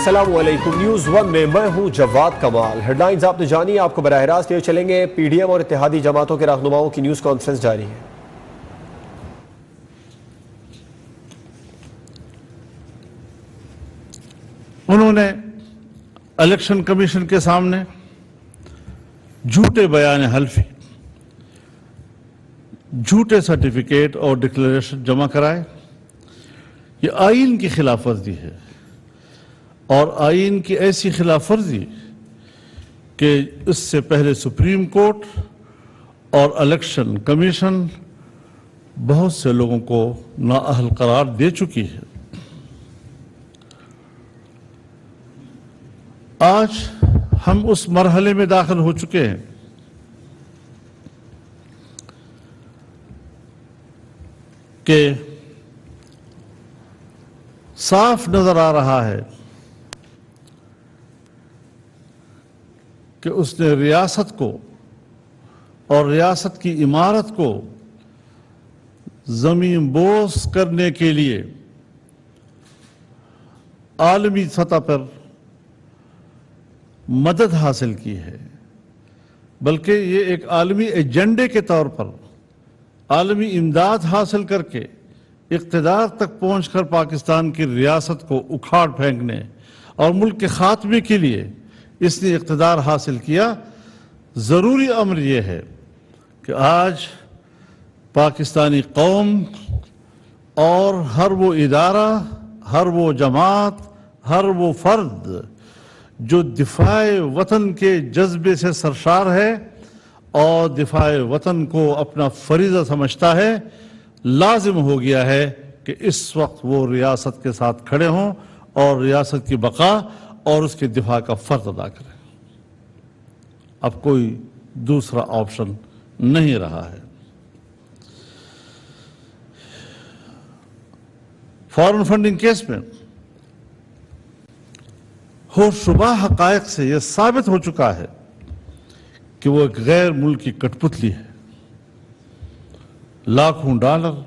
السلام علیکم، news one میں میں ہوں جواد کمال۔ ہیڈ لائنز آپ نے جانی، آپ کو براہ راست لے چلیں گے۔ پی ڈی ایم اور اتحادی جماعتوں کے رہنماؤں کی نیوز کانفرنس جاری ہے۔ انہوں نے الیکشن کمیشن کے سامنے جھوٹے بیان حلفی، جھوٹے سرٹیفکیٹ اور ڈکلیریشن جمع کرائے۔ یہ آئین کی خلاف ورزی ہے، اور آئین کی ایسی خلاف ورزی کہ اس سے پہلے سپریم کورٹ اور الیکشن کمیشن بہت سے لوگوں کو نااہل قرار دے چکی ہے۔ آج ہم اس مرحلے میں داخل ہو چکے ہیں کہ صاف نظر آ رہا ہے کہ اس نے ریاست کو اور ریاست کی عمارت کو زمین بوس کرنے کے لیے عالمی سطح پر مدد حاصل کی ہے، بلکہ یہ ایک عالمی ایجنڈے کے طور پر عالمی امداد حاصل کر کے اقتدار تک پہنچ کر پاکستان کی ریاست کو اکھاڑ پھینکنے اور ملک کے خاتمے کے لیے اس نے اقتدار حاصل کیا۔ ضروری امر یہ ہے کہ آج پاکستانی قوم اور ہر وہ ادارہ، ہر وہ جماعت، ہر وہ فرد جو دفاع وطن کے جذبے سے سرشار ہے اور دفاع وطن کو اپنا فریضہ سمجھتا ہے، لازم ہو گیا ہے کہ اس وقت وہ ریاست کے ساتھ کھڑے ہوں اور ریاست کی بقا اور اس کے دفاع کا فرض ادا کریں۔ اب کوئی دوسرا آپشن نہیں رہا ہے۔ فارن فنڈنگ کیس میں ہوشربا حقائق سے یہ ثابت ہو چکا ہے کہ وہ ایک غیر ملکی کٹ پتلی ہے۔ لاکھوں ڈالر،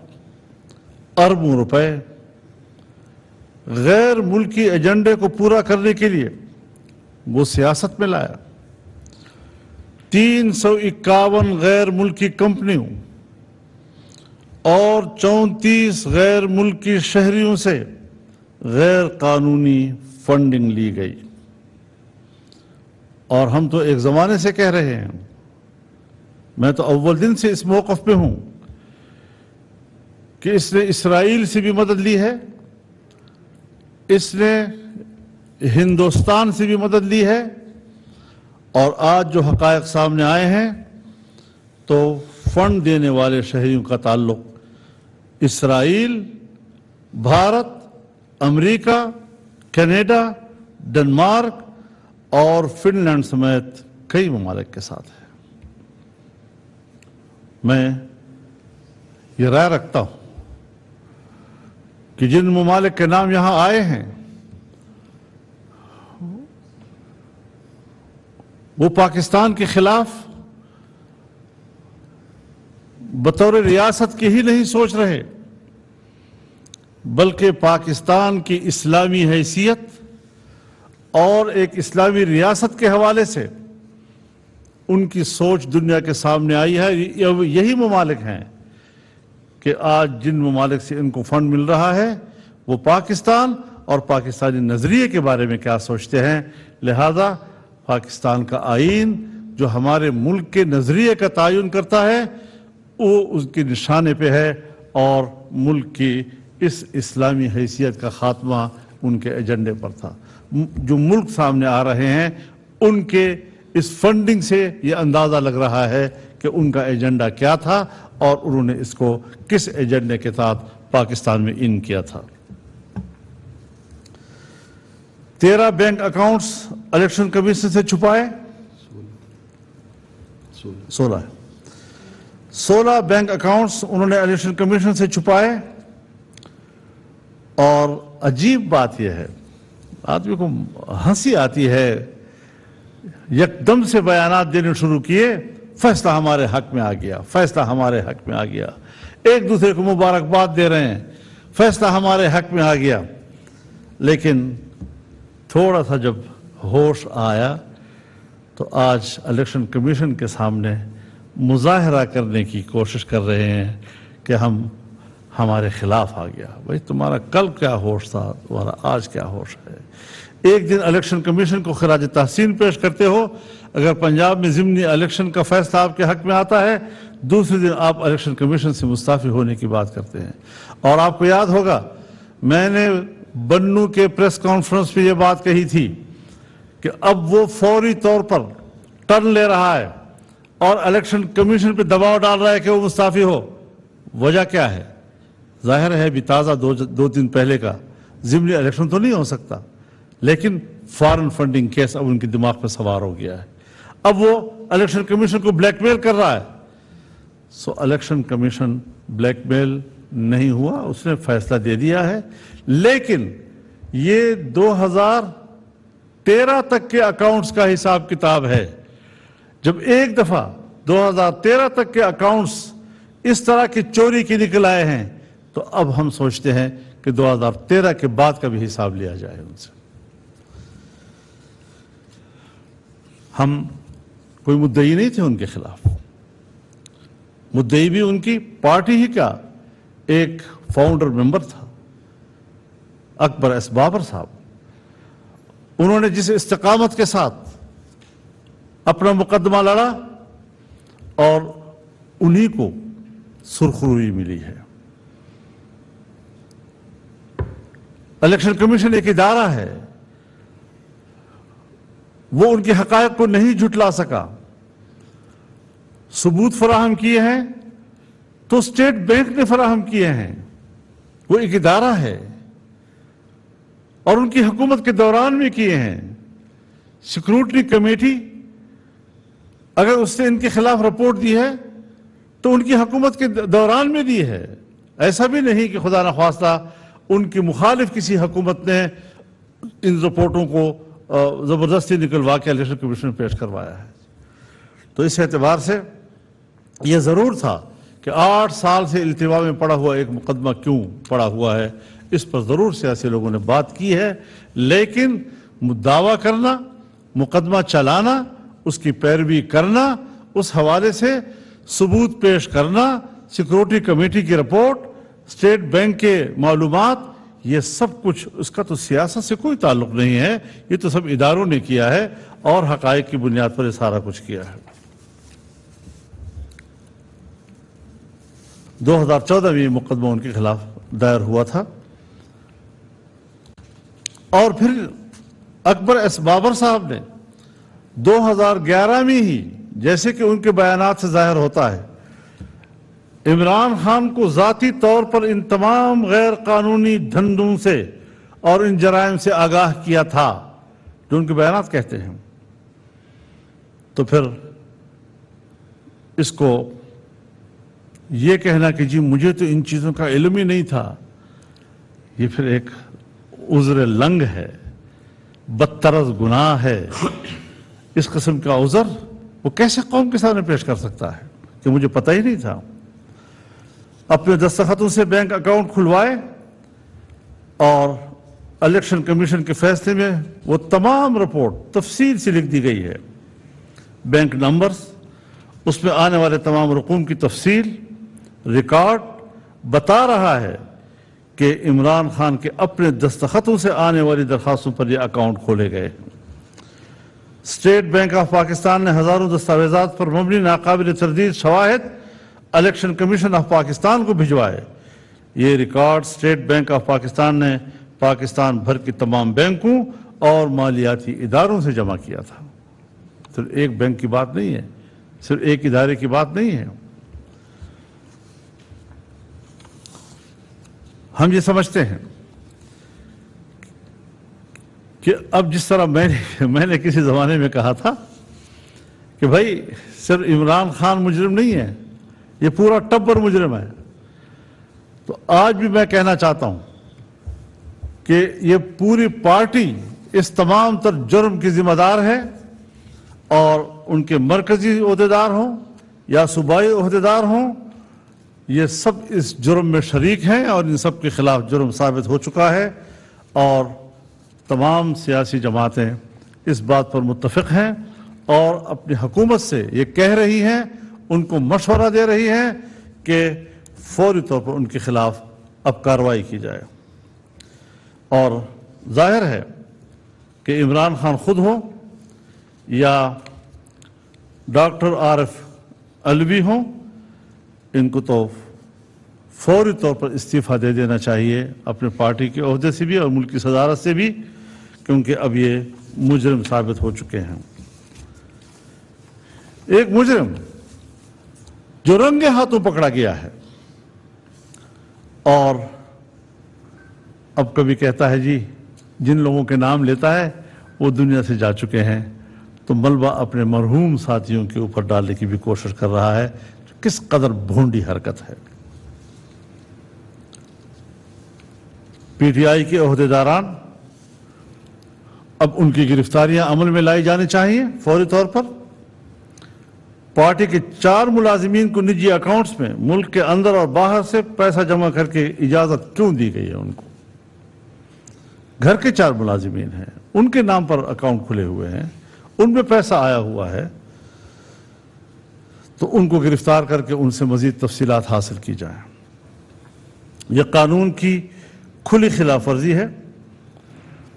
اربوں روپے غیر ملکی ایجنڈے کو پورا کرنے کے لیے وہ سیاست میں لایا۔ 351 غیر ملکی کمپنیوں اور 34 غیر ملکی شہریوں سے غیر قانونی فنڈنگ لی گئی۔ اور ہم تو ایک زمانے سے کہہ رہے ہیں، میں تو اول دن سے اس موقف پہ ہوں کہ اس نے اسرائیل سے بھی مدد لی ہے، اس نے ہندوستان سے بھی مدد لی ہے، اور آج جو حقائق سامنے آئے ہیں تو فنڈ دینے والے شہریوں کا تعلق اسرائیل، بھارت، امریکہ، کینیڈا، ڈنمارک اور فن لینڈ سمیت کئی ممالک کے ساتھ ہے۔ میں یہ رائے رکھتا ہوں کہ جن ممالک کے نام یہاں آئے ہیں وہ پاکستان کے خلاف بطور ریاست کے ہی نہیں سوچ رہے، بلکہ پاکستان کی اسلامی حیثیت اور ایک اسلامی ریاست کے حوالے سے ان کی سوچ دنیا کے سامنے آئی ہے۔ یہی ممالک ہیں کہ آج جن ممالک سے ان کو فنڈ مل رہا ہے وہ پاکستان اور پاکستانی نظریے کے بارے میں کیا سوچتے ہیں۔ لہذا پاکستان کا آئین جو ہمارے ملک کے نظریے کا تعین کرتا ہے وہ اس کے نشانے پہ ہے، اور ملک کی اس اسلامی حیثیت کا خاتمہ ان کے ایجنڈے پر تھا۔ جو ملک سامنے آ رہے ہیں ان کے اس فنڈنگ سے یہ اندازہ لگ رہا ہے کہ ان کا ایجنڈا کیا تھا اور انہوں نے اس کو کس ایجنڈے کے ساتھ پاکستان میں ان کیا تھا۔ 13 بینک اکاؤنٹس الیکشن کمیشن سے چھپائے، 16 بینک اکاؤنٹس انہوں نے الیکشن کمیشن سے چھپائے۔ اور عجیب بات یہ ہے، آدمی کو ہنسی آتی ہے، یکدم سے بیانات دینے شروع کیے، فیصلہ ہمارے حق میں آ گیا، فیصلہ ہمارے حق میں آ گیا، ایک دوسرے کو مبارکباد دے رہے ہیں، فیصلہ ہمارے حق میں آ گیا۔ لیکن تھوڑا سا جب ہوش آیا تو آج الیکشن کمیشن کے سامنے مظاہرہ کرنے کی کوشش کر رہے ہیں کہ ہمارے خلاف آ گیا. بھائی تمہارا کل کیا ہوش تھا, تمہارا آج کیا ہوش ہے؟ ایک دن الیکشن کمیشن کو خراج تحسین پیش کرتے ہو اگر پنجاب میں ضمنی الیکشن کا فیصلہ آپ کے حق میں آتا ہے, دوسرے دن آپ الیکشن کمیشن سے مستعفی ہونے کی بات کرتے ہیں. اور آپ کو یاد ہوگا میں نے بنو کے پریس کانفرنس پہ یہ بات کہی تھی کہ اب وہ فوری طور پر ٹرن لے رہا ہے اور الیکشن کمیشن پہ دباؤ ڈال رہا ہے کہ وہ مستعفی ہو. وجہ کیا ہے؟ ظاہر ہے بھی تازہ دو دن پہلے کا ضمنی الیکشن تو نہیں ہو سکتا, لیکن فارن فنڈنگ کیس اب ان کے دماغ پہ سوار ہو گیا ہے. اب وہ الیکشن کمیشن کو بلیک میل کر رہا ہے. سو الیکشن کمیشن بلیک میل نہیں ہوا, اس نے فیصلہ دے دیا ہے. لیکن یہ 2013 تک کے اکاؤنٹس کا حساب کتاب ہے. جب ایک دفعہ 2013 تک کے اکاؤنٹس اس طرح کی چوری کی نکل آئے ہیں تو اب ہم سوچتے ہیں کہ 2013 کے بعد کا بھی حساب لیا جائے ان سے. ہم کوئی مدعی نہیں تھے ان کے خلاف. مدعی بھی ان کی پارٹی ہی کا ایک فاؤنڈر ممبر تھا, اکبر ایس بابر صاحب. انہوں نے جس استقامت کے ساتھ اپنا مقدمہ لڑا اور انہی کو سرخروئی ملی ہے. الیکشن کمیشن ایک ادارہ ہے, وہ ان کے حقائق کو نہیں جھٹلا سکا. ثبوت فراہم کیے ہیں تو اسٹیٹ بینک نے فراہم کیے ہیں. وہ ایک ادارہ ہے اور ان کی حکومت کے دوران میں کیے ہیں. سیکورٹی کمیٹی اگر اس نے ان کے خلاف رپورٹ دی ہے تو ان کی حکومت کے دوران میں دی ہے. ایسا بھی نہیں کہ خدا نخواستہ ان کی مخالف کسی حکومت نے ان رپورٹوں کو زبردستی نکلوا کے الیکشن کمیشن میں پیش کروایا ہے. تو اس اعتبار سے یہ ضرور تھا کہ 8 سال سے التوا میں پڑا ہوا ایک مقدمہ کیوں پڑا ہوا ہے, اس پر ضرور سیاسی لوگوں نے بات کی ہے. لیکن دعویٰ کرنا, مقدمہ چلانا, اس کی پیروی کرنا, اس حوالے سے ثبوت پیش کرنا, سیکورٹی کمیٹی کی رپورٹ, اسٹیٹ بینک کے معلومات, یہ سب کچھ اس کا تو سیاست سے کوئی تعلق نہیں ہے. یہ تو سب اداروں نے کیا ہے اور حقائق کی بنیاد پر یہ سارا کچھ کیا ہے. 2014 میں یہ مقدمہ ان کے خلاف دائر ہوا تھا اور پھر اکبر ایس بابر صاحب نے 2011 میں ہی, جیسے کہ ان کے بیانات سے ظاہر ہوتا ہے, عمران خان کو ذاتی طور پر ان تمام غیر قانونی دھندوں سے اور ان جرائم سے آگاہ کیا تھا جو ان کے بیانات کہتے ہیں. تو پھر اس کو یہ کہنا کہ جی مجھے تو ان چیزوں کا علم ہی نہیں تھا, یہ پھر ایک عذر لنگ ہے, بدترز گناہ ہے. اس قسم کا عذر وہ کیسے قوم کے سامنے پیش کر سکتا ہے کہ مجھے پتہ ہی نہیں تھا. اپنے دستخطوں سے بینک اکاؤنٹ کھلوائے اور الیکشن کمیشن کے فیصلے میں وہ تمام رپورٹ تفصیل سے لکھ دی گئی ہے. بینک نمبرز, اس میں آنے والے تمام رقوم کی تفصیل, ریکارڈ بتا رہا ہے کہ عمران خان کے اپنے دستخطوں سے آنے والی درخواستوں پر یہ اکاؤنٹ کھولے گئے. اسٹیٹ بینک آف پاکستان نے ہزاروں دستاویزات پر مبنی ناقابل تردید شواہد الیکشن کمیشن آف پاکستان کو بھجوائے. یہ record state bank of Pakistan نے پاکستان بھر کی تمام بینکوں اور مالیاتی اداروں سے جمع کیا تھا. صرف ایک بینک کی بات نہیں ہے, صرف ایک ادارے کی بات نہیں ہے. ہم یہ سمجھتے ہیں کہ اب جس طرح میں نے کسی زمانے میں کہا تھا کہ بھائی صرف عمران خان مجرم نہیں ہے, یہ پورا ٹبر مجرم ہے, تو آج بھی میں کہنا چاہتا ہوں کہ یہ پوری پارٹی اس تمام تر جرم کی ذمہ دار ہے اور ان کے مرکزی عہدیدار ہوں یا صوبائی عہدیدار ہوں, یہ سب اس جرم میں شریک ہیں اور ان سب کے خلاف جرم ثابت ہو چکا ہے اور तमाम सियासी जमातें इस बात पर मुत्तफिक हैं और अपनी हुकूमत से ये कह रही हैं, उनको मशवरा दे रही हैं कि फौरी तौर पर उनके खिलाफ अब कार्रवाई की जाए। और जाहिर है कि इमरान खान खुद हो या डॉक्टर आरिफ अलवी हो, इनको तो फौरी तौर पर इस्तीफ़ा दे देना चाहिए अपने पार्टी के ओहदे से भी और मुल्क की सदारत से भी, क्योंकि अब ये मुजरिम साबित हो चुके हैं। एक मुजरिम जो रंगे हाथों पकड़ा गया है और अब कभी कहता है जी जिन लोगों के नाम लेता है वो दुनिया से जा चुके हैं, तो मलबा अपने मरहूम साथियों के ऊपर डालने की भी कोशिश कर रहा है। किस कदर भोंडी हरकत है। पीटीआई के ओहदेदारान, अब उनकी गिरफ्तारियां अमल में लाई जानी चाहिए फौरी तौर पर। पार्टी के 4 मुलाजिमीन को निजी अकाउंट्स में मुल्क के अंदर और बाहर से पैसा जमा करके इजाजत क्यों दी गई है उनको? घर के 4 मुलाजिमीन हैं, उनके नाम पर अकाउंट खुले हुए हैं, उनमें पैसा आया हुआ है, तो उनको गिरफ्तार करके उनसे मजीद तफसीलात हासिल की जाए। यह कानून की खुली खिलाफ वर्जी है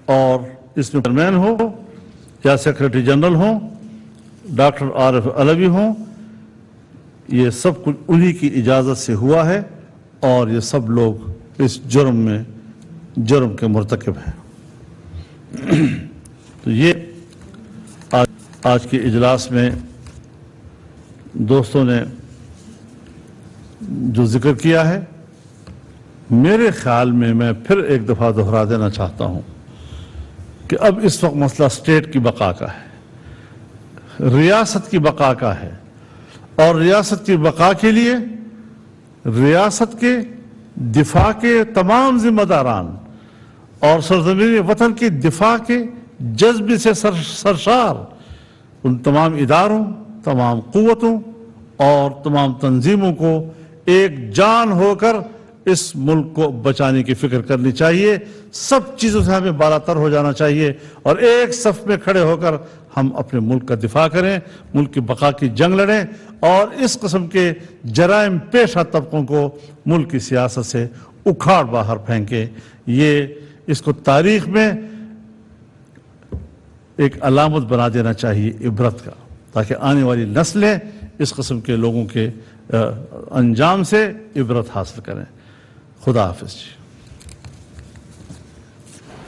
और इसमें चेयरमैन हो या सेक्रेटरी जनरल हो, डॉक्टर आरिफ अलवी हो, ये सब कुछ उन्हीं की इजाज़त से हुआ है और ये सब लोग इस जुर्म के मुर्तकिब हैं। तो ये आज के इजलास में दोस्तों ने जो जिक्र किया है, मेरे ख्याल में मैं फिर एक दफ़ा दोहरा देना चाहता हूँ कि अब इस वक्त मसला स्टेट की बका का है, रियासत की बका का है और रियासत की बका के लिए रियासत के दिफा के तमाम जिम्मेदारान और सरजमीन वतन के दिफा के जज्बे से सरशार उन तमाम इदारों, तमाम कुव्वतों और तमाम तंजीमों को एक जान होकर इस मुल्क को बचाने की फिक्र करनी चाहिए। सब चीज़ों से हमें बालातर हो जाना चाहिए और एक सफ में खड़े होकर हम अपने मुल्क का दिफा करें, मुल्क की बका की जंग लड़ें और इस किस्म के जराइम पेशा तबकों को मुल्क की सियासत से उखाड़ बाहर फेंके। ये इसको तारीख में एक अलामत बना देना चाहिए इबरत का, ताकि आने वाली नस्लें इस किस्म के लोगों के अंजाम से इबरत हासिल करें। खुदा हाफिज जी।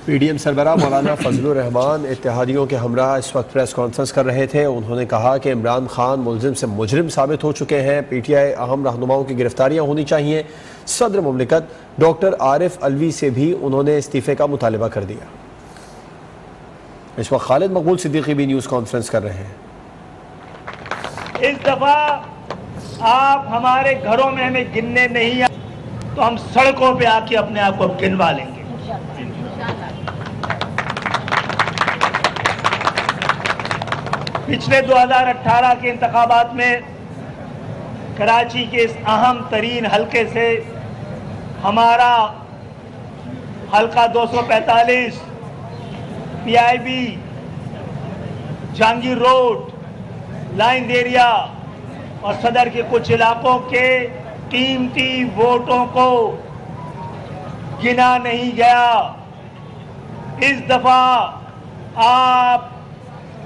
पीडीएम सरबराह मौलाना फजलुर रहमान इत्तेहादियों के हमरा इस वक्त प्रेस कॉन्फ्रेंस कर रहे थे। उन्होंने कहा कि इमरान खान मुलजिम से मुजरिम साबित हो चुके हैं। पीटीआई अहम रहनुमाओं की गिरफ्तारियां होनी चाहिए। सदर मुमलिकत डॉक्टर आरिफ अलवी से भी उन्होंने इस्तीफे का मुतालबा कर दिया। इस वक्त खालिद मकबूल सिद्दीकी भी न्यूज़ कॉन्फ्रेंस कर रहे हैं। इस दफा आप हमारे घरों में हमें गिनने नहीं आए तो हम सड़कों पे आके अपने आप को गिनवा लेंगे। पिछले 2018 के इंतखाबात में कराची के इस अहम तरीन हलके से हमारा हलका 245 PIB Jahangir road line area और सदर के कुछ इलाकों के कीमती वोटों को गिना नहीं गया। इस दफा आप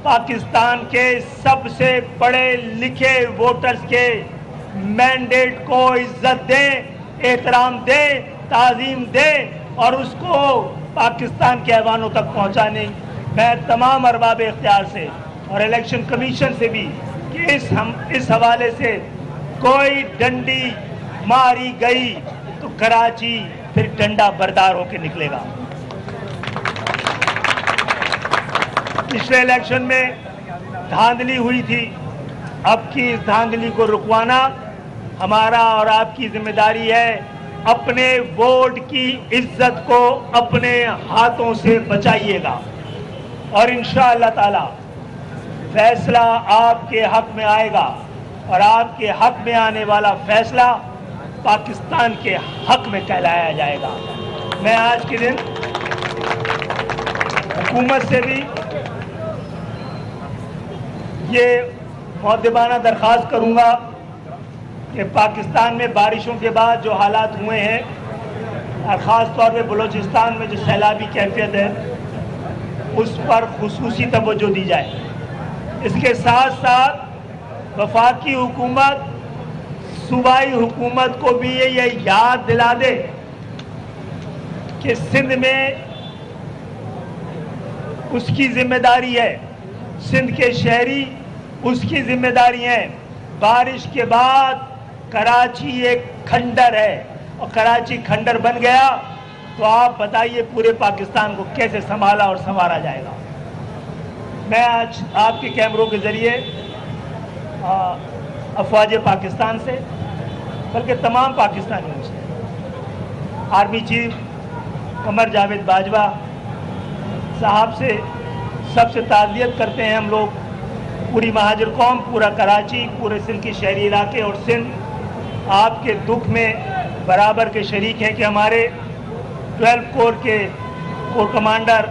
पाकिस्तान के सबसे पढ़े लिखे वोटर्स के मैंडेट को इज्जत दें, एहतराम दें, ताज़ीम दें और उसको पाकिस्तान के ऐवानों तक पहुंचाने मैं तमाम अरबाब इख्तियार से और इलेक्शन कमीशन से भी कि इस हवाले से कोई डंडी मारी गई तो कराची फिर डंडा बरदार होकर निकलेगा। पिछले इलेक्शन में धांधली हुई थी, अब की इस धांधली को रुकवाना हमारा और आपकी जिम्मेदारी है। अपने वोट की इज्जत को अपने हाथों से बचाइएगा और इंशाअल्लाह ताला फैसला आपके हक में आएगा और आपके हक में आने वाला फैसला पाकिस्तान के हक में कहलाया जाएगा। मैं आज के दिन हुकूमत से भी ये मुअद्दबाना दरख्वास्त करूँगा कि पाकिस्तान में बारिशों के बाद जो हालात हुए हैं और ख़ास तौर पे बलूचिस्तान में जो सैलाबी कैफियत है उस पर खुसूसी तवज्जो दी जाए। इसके साथ साथ वफाकी हुकूमत सूबाई हुकूमत को भी ये याद दिला दे कि सिंध में उसकी जिम्मेदारी है, सिंध के शहरी उसकी जिम्मेदारी है। बारिश के बाद कराची एक खंडर है और कराची खंडर बन गया तो आप बताइए पूरे पाकिस्तान को कैसे संभाला और संवारा जाएगा। मैं आज आपके कैमरों के ज़रिए अफवाज पाकिस्तान से बल्कि तमाम पाकिस्तानियों से आर्मी चीफ कमर जावेद बाजवा साहब से सबसे ताज़ियत करते हैं हम लोग, पूरी महाजर कौम, पूरा कराची, पूरे सिंध के शहरी इलाके और सिंध आपके दुख में बराबर के शरीक हैं कि हमारे 12 कोर के core commander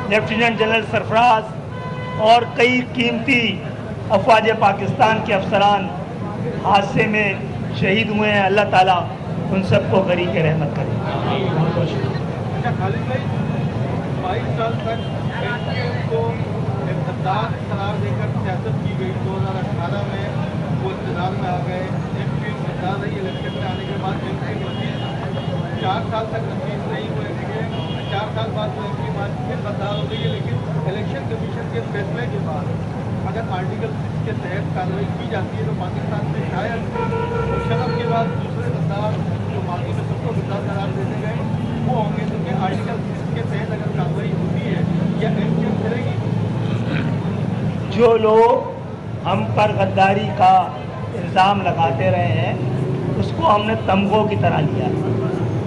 lieutenant general Sarfaraz और कई कीमती अफवाज पाकिस्तान के अफसरान हादसे में शहीद हुए हैं। अल्लाह ताला उन सबको गरीक रहमत करे। अच्छा खालिद भाई, 22 साल तक एनपीए को गद्दार करार देकर सियासत की गई। 2018 में वो इक़्तिदार में आ गए, एनपीए गद्दार रही। इलेक्शन में आने के बाद एनपीए नतीज 4 साल तक नतीज नहीं हुए थे। 4 साल बाद वो एनपीए बाद फिर गद्दार हो गई है। लेकिन इलेक्शन कमीशन के फैसले के बाद अगर आर्टिकल 6 के तहत कार्रवाई की जाती है तो पाकिस्तान में शायद मुशर्रफ के बाद दूसरे गद्दार जो माजी में सबको गद्दार करार देते गए वो होंगे। तो क्या आर्टिकल 6 के तहत अगर कार्रवाई होती है या एनपीए करेगी? जो लोग हम पर गद्दारी का इल्ज़ाम लगाते रहे हैं उसको हमने तमगों की तरह लिया,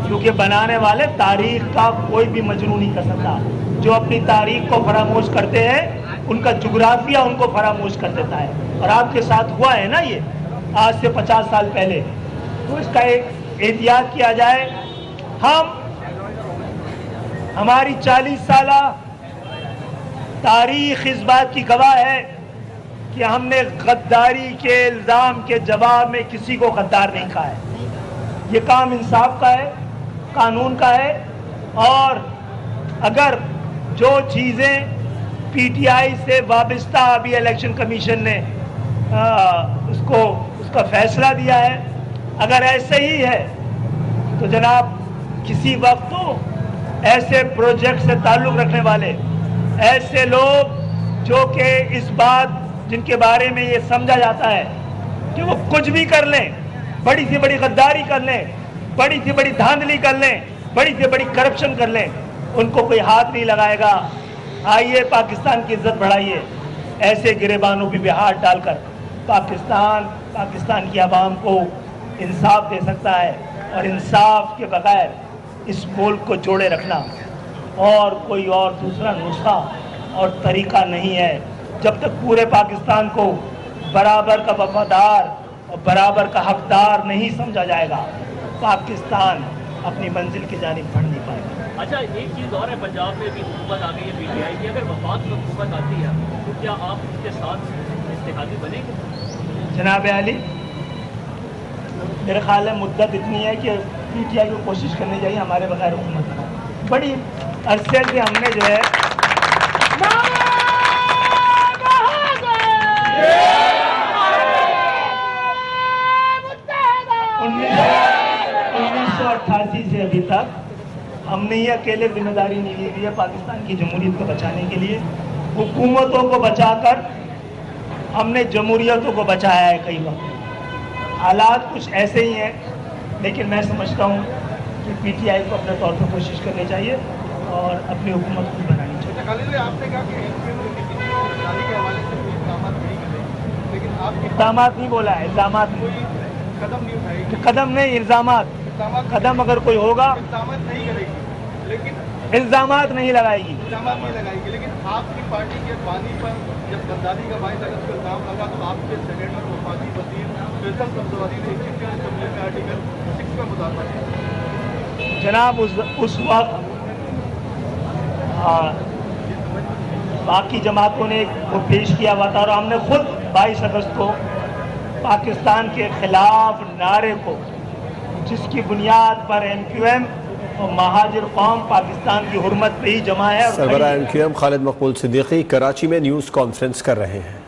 क्योंकि बनाने वाले तारीख का कोई भी मजनू नहीं कर सकता। जो अपनी तारीख को फरामोश करते हैं उनका जुग्राफिया उनको फरामोश कर देता है। और आपके साथ हुआ है ना ये आज से 50 साल पहले, तो इसका एक एहतियात किया जाए। हमारी 40 साला तारीख इस बात की गवाह है कि हमने गद्दारी के इल्ज़ाम के जवाब में किसी को गद्दार नहीं कहा है। ये काम इंसाफ का है, कानून का है। और अगर जो चीज़ें पीटीआई से वाबस्ता अभी इलेक्शन कमीशन ने उसका फैसला दिया है, अगर ऐसे ही है तो जनाब किसी वक्त तो ऐसे प्रोजेक्ट से ताल्लुक़ रखने वाले ऐसे लोग जो कि इस बात जिनके बारे में ये समझा जाता है कि वो कुछ भी कर लें, बड़ी से बड़ी गद्दारी कर लें, बड़ी से बड़ी धांधली कर लें, बड़ी से बड़ी करप्शन कर लें, उनको कोई हाथ नहीं लगाएगा। आइए पाकिस्तान की इज्जत बढ़ाइए। ऐसे गिरेबानों पे भी हाथ डालकर पाकिस्तान की आवाम को इंसाफ दे सकता है। और इंसाफ के बगैर इस मुल्क को जोड़े रखना और कोई और दूसरा नुस्खा और तरीका नहीं है। जब तक पूरे पाकिस्तान को बराबर का वफादार और बराबर का हकदार नहीं समझा जाएगा, पाकिस्तान अपनी मंजिल की जानिब बढ़ नहीं पाएगा। अच्छा, एक चीज़ और है, पंजाब में भी हुकूमत आ गई है पीटीआई की। अगर वफाक में हुकूमत आती है तो क्या आप उसके साथ इत्तेहादी बनेंगे? जनाब आली, मेरे ख्याल है मुद्दत इतनी है कि पीटीआई को कोशिश करनी चाहिए हमारे बगैर हुकूमत बनाए। बड़ी अरसे से हमने जो है 1988 से अभी तक हमने ये अकेले जिम्मेदारी नहीं ली है पाकिस्तान की जमहूरियत को बचाने के लिए। हुकूमतों को बचाकर हमने जमहूरियतों को बचाया है। कई वक्त हालात कुछ ऐसे ही हैं, लेकिन मैं समझता हूँ कि पीटीआई को अपने तौर पर कोशिश करनी चाहिए और अपनी हुकूमत खुद बनानी चाहिए। खालिद भाई, आपने कहा कि के हवाले से कोई इक़दाम नहीं करें, लेकिन आप इल्ज़ाम नहीं बोला है, इल्ज़ाम कोई कदम नहीं उठाएगी। कदम नहीं, इल्ज़ाम। कदम अगर कोई होगा इल्ज़ाम नहीं करेगी, लेकिन इल्ज़ाम नहीं लगाएगी। इल्ज़ाम नहीं लगाएगी। लेकिन आपकी पार्टी के बानी पर जब गद्दारी का 22 अगस्त को इल्ज़ाम लगा तो आपके सेनेटर वफाकी वज़ीर फैसल सब्ज़वारी ने चिकन असेंबली में आर्टिकल 6 का मुतालबा किया। जनाब उस वक्त बाकी जमातों ने वो पेश किया हुआ था और हमने खुद 22 अगस्त को पाकिस्तान के खिलाफ नारे को, जिसकी बुनियाद पर MQM और महाजिर कौम पाकिस्तान की हुर्मत पे ही जमा है। सरबराह MQM खालिद मकबूल सिद्दीकी कराची में न्यूज़ कॉन्फ्रेंस कर रहे हैं।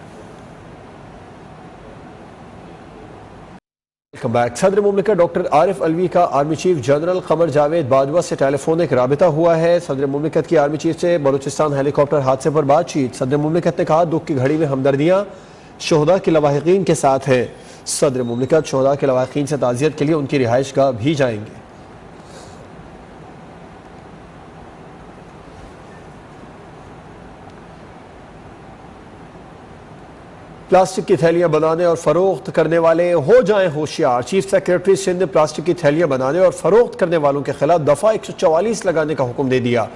सदर मुमलिकत डॉक्टर आरिफ अलवी का army chief general Qamar Javed Bajwa से टेलीफोनिक राबिता हुआ है। सदर मुमलिकत की आर्मी चीफ से बलूचिस्तान हेलीकॉप्टर हादसे पर बातचीत। सदर मुमलिकत ने कहा दुख की घड़ी में हमदर्दियाँ शोहदा के लवाहिकीन के साथ है। सदर मुमलिकत शोहदा के लवाहिकीन से ताज़ियत के लिए उनकी रिहाइश गाह भी जाएंगे। प्लास्टिक की थैलियां बनाने और फरोख्त करने वाले हो जाएं होशियार। चीफ सेक्रेटरी सिंध ने प्लास्टिक की थैलियां बनाने और फरोख्त करने वालों के खिलाफ दफा 144 लगाने का हुक्म दे दिया।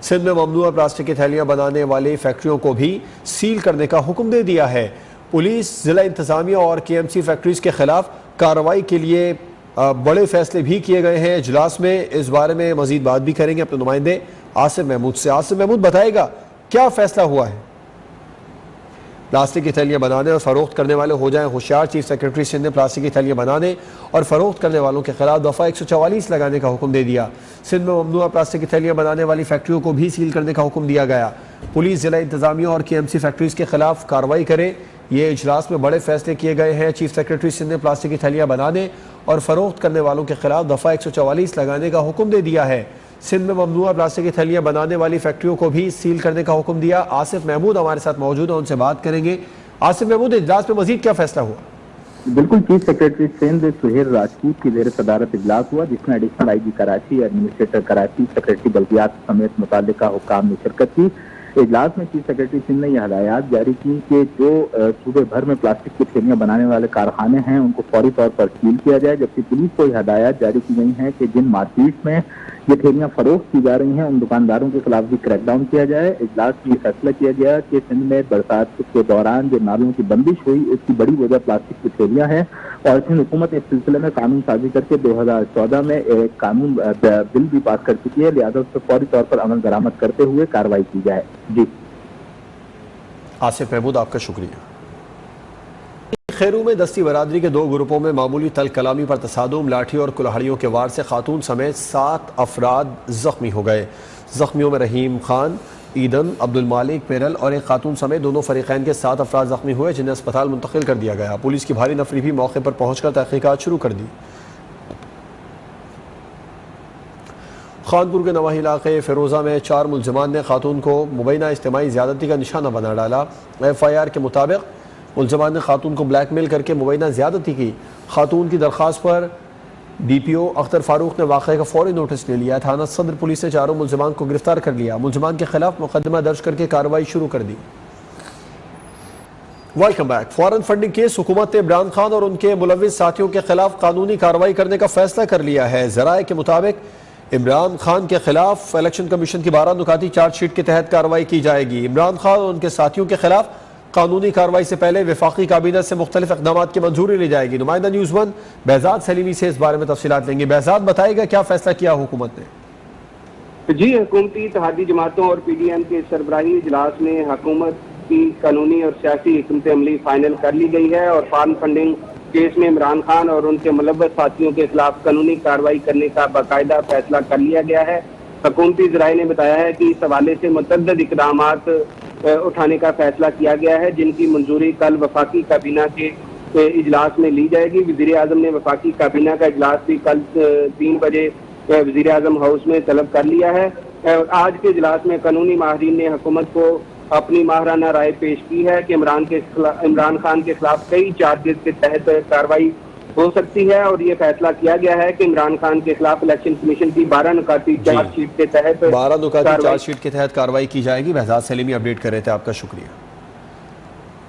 सिंध में ममनुआ प्लास्टिक की थैलियां बनाने वाली फैक्ट्रियों को भी सील करने का हुक्म दे दिया है। पुलिस, जिला इंतजामिया और KMC फैक्ट्रीज के खिलाफ कार्रवाई के लिए बड़े फैसले भी किए गए हैं। इजलास में इस बारे में मजीद बात भी करेंगे अपने नुमाइंदे आसिफ महमूद से। आसिफ महमूद बताएगा क्या फैसला हुआ है। प्लास्टिक की थैलियां बनाने और फरोख्त करने वाले हो जाएं होशियार। चीफ सेक्रेटरी सिंध ने प्लास्टिक की थैलियां बनाने और फरोख्त करने वालों के खिलाफ दफा 144 लगाने का हुक्म दे दिया। सिंध में ममनुआ प्लास्टिक की थैलियां बनाने वाली फैक्ट्रियों को भी सील करने का हुक्म दिया गया। पुलिस, जिला इंतजामिया और KMC फैक्ट्रीज के खिलाफ कार्रवाई करे। ये इजलास में बड़े फैसले किए गए हैं। चीफ सेक्रेटरी सिंध ने प्लास्टिक की थैलियां बनाने और फरोख्त करने वालों के खिलाफ दफा 144 लगाने का हुक्म दे दिया है। सिंध में ममनुआ प्लास्टिक की थैलियां बनाने वाली फैक्ट्रियों को भी सील करने का हुक्म दिया। आसिफ महमूद हमारे साथ मौजूद है, उनसे बात करेंगे। आसिफ महमूद, इजलास में मजीद क्या फैसला हुआ? बिल्कुल, चीफ सेक्रेटरी सिंध सुहेल राजपूत की ज़ेर सदारत इजलास हुआ, जिसमें additional IG Karachi, administrator Karachi, secretary बल्दियात समेत मुताल्लिका हुक्काम ने शिरकत की। इजलास में चीफ सेक्रेटरी सिंध ने यह हदायत जारी की कि जो सूबे भर में प्लास्टिक की थैलियां बनाने वाले कारखाने हैं उनको फौरी तौर पर सील किया जाए, जबकि पुलिस को यह हदायत जारी की गई है कि जिन मार्केट में ये थैलियां फरोख्त की जा रही हैं उन दुकानदारों के खिलाफ भी क्रैकडाउन किया जाए। इजलास में फैसला किया गया कि सिंध में बरसात के दौरान जो नालों की बंदिश हुई उसकी बड़ी वजह प्लास्टिक की थैलियां हैं और सिंध हुकूमत इस सिलसिले में कानून साजी करके 2014 में एक कानून बिल भी पास कर चुकी है, लिहाजा उस पर फौरी तौर पर अमल दरामद करते हुए कार्रवाई की जाए। जी आसिफ महमूद, आपका शुक्रिया। खैरू में दस्ती बरादरी के 2 ग्रुपों में मामूली तल कलामी पर तसादुम, लाठी और कुल्हाड़ियों के वार से खातून समेत 7 अफराद जख्मी हो गए। जख्मियों में रहीम खान, ईदन, अब्दुल मालिक, पेरल और एक खातून समेत दोनों फरीकैन के 7 अफराद जख्मी हुए, जिन्हें अस्पताल मुंतकिल कर दिया गया। पुलिस की भारी नफरी भी मौके पर पहुंचकर तहकीकात शुरू कर दी। खानपुर के नवाही इलाके फिरोज़ा में 4 मुलजमान ने खातून को मुबैना इज्तिमाई ज़्यादती का निशाना बना डाला। FIR के मुताबिक मुलजमान ने खातून को ब्लैकमेल करके मुबैना ज़्यादती की। खातून की दरख्वास्त पर DPO अख्तर फारूक ने वाक़े का फौरी नोटिस ले लिया। थाना सदर पुलिस ने 4 मुलजमान को गिरफ्तार कर लिया। मुलजमान के खिलाफ मुकदमा दर्ज करके कार्रवाई शुरू कर दी। Welcome back. Foreign funding case हुकूमत ने इमरान खान और उनके मुलव्विस साथियों के खिलाफ कानूनी कार्रवाई करने का फैसला कर लिया है। ज़राए के मुताबिक इमरान खान के खिलाफ इलेक्शन कमीशन की 12 नुकाती चार्जशीट के तहत कार्रवाई की जाएगी। इमरान खान और उनके साथियों के खिलाफ कानूनी कार्रवाई से पहले वफाकी काबीना से मुख्तलिफ इक़दामात की मंजूरी ली जाएगी। नुमाइंदा न्यूज़ 1 बेहजाद सलीमी से इस बारे में तफसीलात लेंगे। बेहजाद, बताएगा क्या फैसला किया हुकूमत ने? जी, हुकूमती इत्तेहादी जमातों और PDM के सरबराही इजलास में हुकूमत की कानूनी और सियासी हिकमत अमली फाइनल कर ली गई है और फॉरेन फंडिंग केस में इमरान खान और उनके मुलव्वस साथियों के खिलाफ कानूनी कार्रवाई करने का बाकायदा फैसला कर लिया गया है। हुकूमती ज़राए ने बताया है कि इस हवाले से मुतअद्दिद इक़दामात उठाने का फैसला किया गया है, जिनकी मंजूरी कल वफाकी काबीना के इजलास में ली जाएगी। वज़ीर आज़म ने वफाकी काबीना का इजलास भी कल 3 बजे वज़ीर आज़म हाउस में तलब कर लिया है। आज के इजलास में कानूनी माहिरीन ने हुकूमत को अपनी माहराना राय पेश की है कि इमरान खान के खिलाफ कई चार्जेस के तहत कार्रवाई हो सकती है और ये फैसला किया गया है कि इमरान खान के खिलाफ इलेक्शन कमीशन की 12 नुकाती चार्जशीट के तहत 12 नुकाती चार्जशीट के तहत कार्रवाई की जाएगी। बेहजाद सलीमी अपडेट कर रहे थे, आपका शुक्रिया।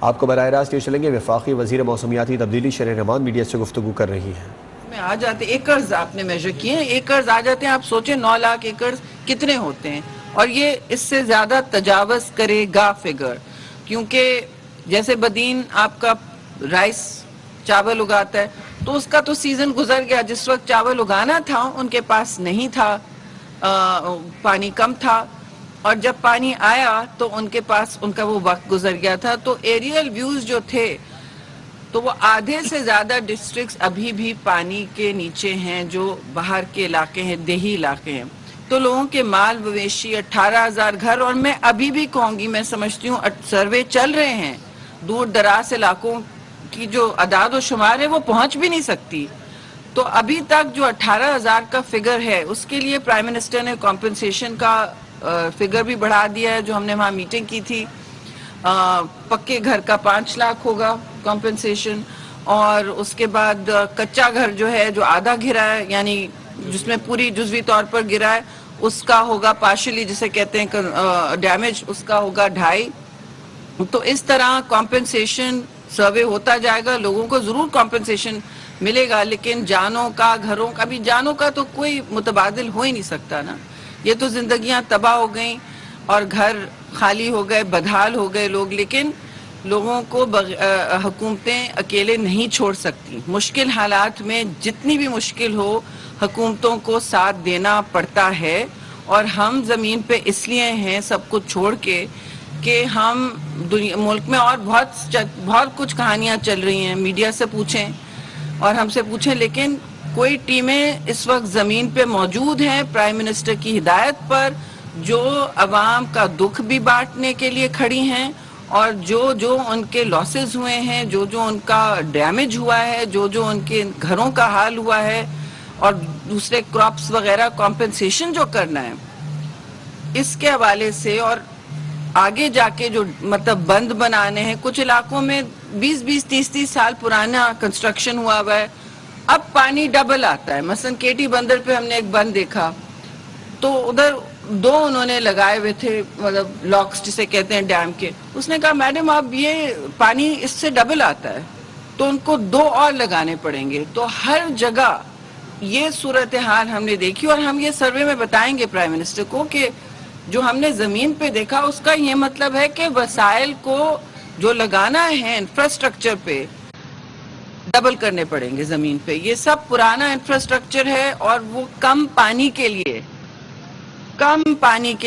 आपको बराह रास्त ये चलेंगे। वफाकी वजीर मौसमियाती तब्दीली शरह रहमान मीडिया से गुफ्तगू कर रही हैं। में आ जाते एकर्स आपने मेजर किए हैं, एकर्स आ जाते हैं। आप सोचें 9 लाख एकड़ कितने होते हैं और ये इससे ज्यादा तजावज करेगा फिगर, क्योंकि जैसे बदीन आपका राइस चावल उगाता है तो उसका तो सीजन गुजर गया। जिस वक्त चावल उगाना था उनके पास नहीं था, पानी कम था اور جب پانی آیا تو ان کے پاس ان کا وہ وقت گزر گیا تھا. تو ایریل ویوز جو تھے تو وہ آدھے سے زیادہ ڈسٹرکٹس ابھی بھی پانی کے نیچے ہیں جو باہر کے علاقے ہیں, دیہی علاقے ہیں. تو لوگوں کے مال مویشی 18,000 گھر, اور میں ابھی بھی کہوں گی, میں سمجھتی ہوں سروے چل رہے ہیں, دور دراز علاقوں کی جو اعداد و شمار ہے وہ پہنچ بھی نہیں سکتی. تو ابھی تک جو 18,000 کا فگر ہے اس کے لیے پرائم منسٹر نے کمپنسیشن کا فگر بھی بڑھا دیا ہے, جو ہم نے وہاں میٹنگ کی تھی. پکے گھر کا 5 لاکھ ہوگا کمپنسیشن, اور اس کے بعد کچا گھر جو ہے جو آدھا گرا ہے, یعنی جس میں پوری جزوی طور پر گرا ہے, اس کا ہوگا پارشلی جسے کہتے ہیں ڈیمیج, اس کا ہوگا 2.5. تو اس طرح کمپنسیشن سروے ہوتا جائے گا, لوگوں کو ضرور کمپنسیشن ملے گا, لیکن جانوں کا, گھروں کا, بھی جانوں کا تو کوئی متبادل ہو ہی نہیں سکتا نا. یہ تو زندگیاں تباہ ہو گئیں اور گھر خالی ہو گئے, بدحال ہو گئے لوگ, لیکن لوگوں کو حکومتیں اکیلے نہیں چھوڑ سکتی. مشکل حالات میں جتنی بھی مشکل ہو حکومتوں کو ساتھ دینا پڑتا ہے, اور ہم زمین پہ اس لیے ہیں سب کچھ چھوڑ کے کہ ہم ملک میں اور بہت کچھ کہانیاں چل رہی ہیں, میڈیا سے پوچھیں اور ہم سے پوچھیں, لیکن کوئی ٹیمیں اس وقت زمین پہ موجود ہیں پرائم منسٹر کی ہدایت پر, جو عوام کا دکھ بھی بانٹنے کے لیے کھڑی ہیں, اور جو ان کے لاسز ہوئے ہیں, جو ان کا ڈیمیج ہوا ہے, جو ان کے گھروں کا حال ہوا ہے, اور دوسرے کراپس وغیرہ کمپنسیشن جو کرنا ہے اس کے حوالے سے. اور آگے جا کے جو مطلب بند بنانے ہیں, کچھ علاقوں میں 20 30 سال پرانا کنسٹرکشن ہوا ہے, اب پانی ڈبل آتا ہے. مثلا کیٹی بندر پہ ہم نے ایک بند دیکھا, تو ادھر 2 انہوں نے لگائے ہوئے تھے, مطلب لاکس جسے کہتے ہیں ڈیم کے. اس نے کہا میڈم اب یہ پانی اس سے ڈبل آتا ہے, تو ان کو 2 اور لگانے پڑیں گے. تو ہر جگہ یہ صورتحال ہم نے دیکھی, اور ہم یہ سروے میں بتائیں گے پرائم منسٹر کو کہ جو ہم نے زمین پہ دیکھا اس کا یہ مطلب ہے کہ وسائل کو جو لگانا ہے انفراسٹرکچر پہ ڈبل کرنے پڑیں گے زمین پہ. یہ سب پرانا انفراسٹرکچر ہے اور وہ کم پانی کے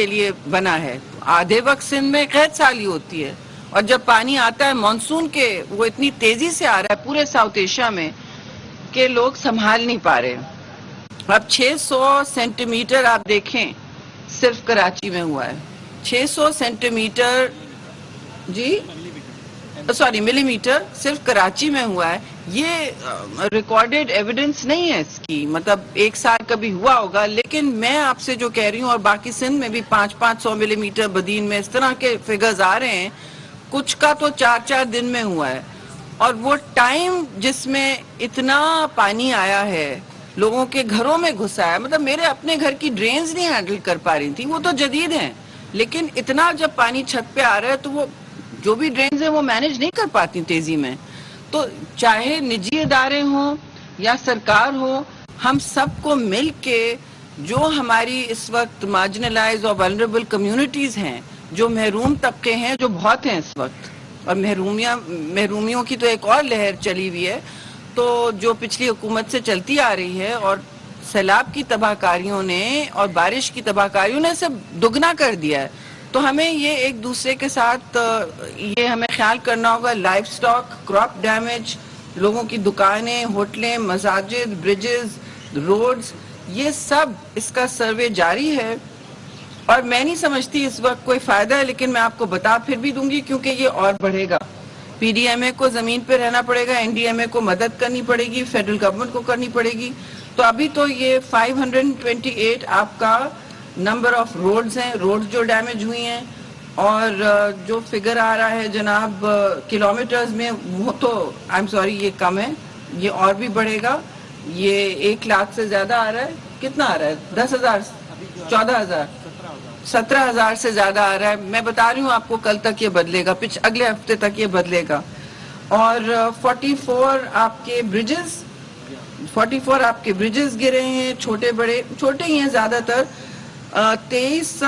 لیے بنا ہے. آدھے وقت سندھ میں قحط سالی ہوتی ہے, اور جب پانی آتا ہے مانسون کے, وہ اتنی تیزی سے آ رہا ہے پورے ساؤتھ ایشیا میں کہ لوگ سنبھال نہیں پا رہے. اب 600 سینٹی میٹر آپ دیکھیں صرف کراچی میں ہوا ہے, 600 سینٹی میٹر ملی میٹر صرف کراچی میں ہوا ہے. یہ ریکارڈڈ ایویڈنس نہیں ہے اس کی, مطلب 1 سال کبھی ہوا ہوگا, لیکن میں آپ سے جو کہہ رہی ہوں, اور باقی سندھ میں بھی 500 ملی میٹر, بدین میں اس طرح کے فگرز آ رہے ہیں. کچھ کا تو 4 دن میں ہوا ہے, اور وہ ٹائم جس میں اتنا پانی آیا ہے لوگوں کے گھروں میں گھسا ہے. مطلب میرے اپنے گھر کی ڈرینز نہیں ہینڈل کر پا رہی تھی, وہ تو جدید ہیں, لیکن اتنا جب پانی چھت پہ آ رہا ہے تو وہ جو بھی ڈرینز ہیں وہ مینج نہیں کر پاتی تیزی میں. تو چاہے نجی ادارے ہوں یا سرکار ہو, ہم سب کو مل کے جو ہماری اس وقت مارجنلائز اور ولنریبل کمیونٹیز ہیں, جو محروم طبقے ہیں, جو بہت ہیں اس وقت, اور محرومیوں کی تو ایک اور لہر چلی ہوئی ہے, تو جو پچھلی حکومت سے چلتی آ رہی ہے, اور سیلاب کی تباہ کاریوں نے اور بارش کی تباہ کاریوں نے اسے دگنا کر دیا ہے. تو ہمیں یہ ایک دوسرے کے ساتھ یہ ہمیں خیال کرنا ہوگا. لائف سٹاک, کراپ ڈیمیج, لوگوں کی دکانیں, ہوٹلیں, مساجد, بریجز, روڈز, یہ سب اس کا سروے جاری ہے, اور میں نہیں سمجھتی اس وقت کوئی فائدہ ہے, لیکن میں آپ کو بتا پھر بھی دوں گی کیونکہ یہ اور بڑھے گا. پی ڈی ایم اے کو زمین پہ رہنا پڑے گا, این ڈی ایم اے کو مدد کرنی پڑے گی, فیڈرل گورنمنٹ کو کرنی پڑے گی. تو ابھی تو یہ 528 آپ کا نمبر آف روڈز ہیں, روڈز جو ڈیمیج ہوئی ہیں, اور جو فگر آ رہا ہے جناب کلومیٹرز میں, وہ تو آئی ایم سوری یہ کم ہے, یہ اور بھی بڑھے گا. یہ 1 لاکھ سے زیادہ آ رہا ہے. کتنا آ رہا ہے؟ 10,000, 14,000, 17,000 سے زیادہ آ رہا ہے. میں بتا رہی ہوں آپ کو, کل تک یہ بدلے گا, اگلے ہفتے تک یہ بدلے گا. اور 44 آپ کے بریجز گرے ہیں, چھوٹے بڑے, چھوٹے ہی ہیں زیادہ تر. 23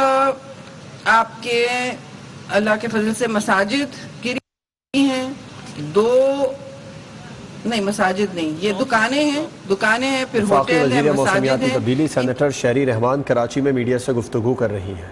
آپ کے اللہ کے فضل سے مساجد گری ہیں, 2 نہیں مساجد نہیں, یہ دکانیں ہیں, پھر وفاقی ہوٹل ہیں, وزیر مساجد موسمیاتی ہیں. تبدیلی سینیٹر شہری رحمان کراچی میں میڈیا سے گفتگو کر رہی ہیں.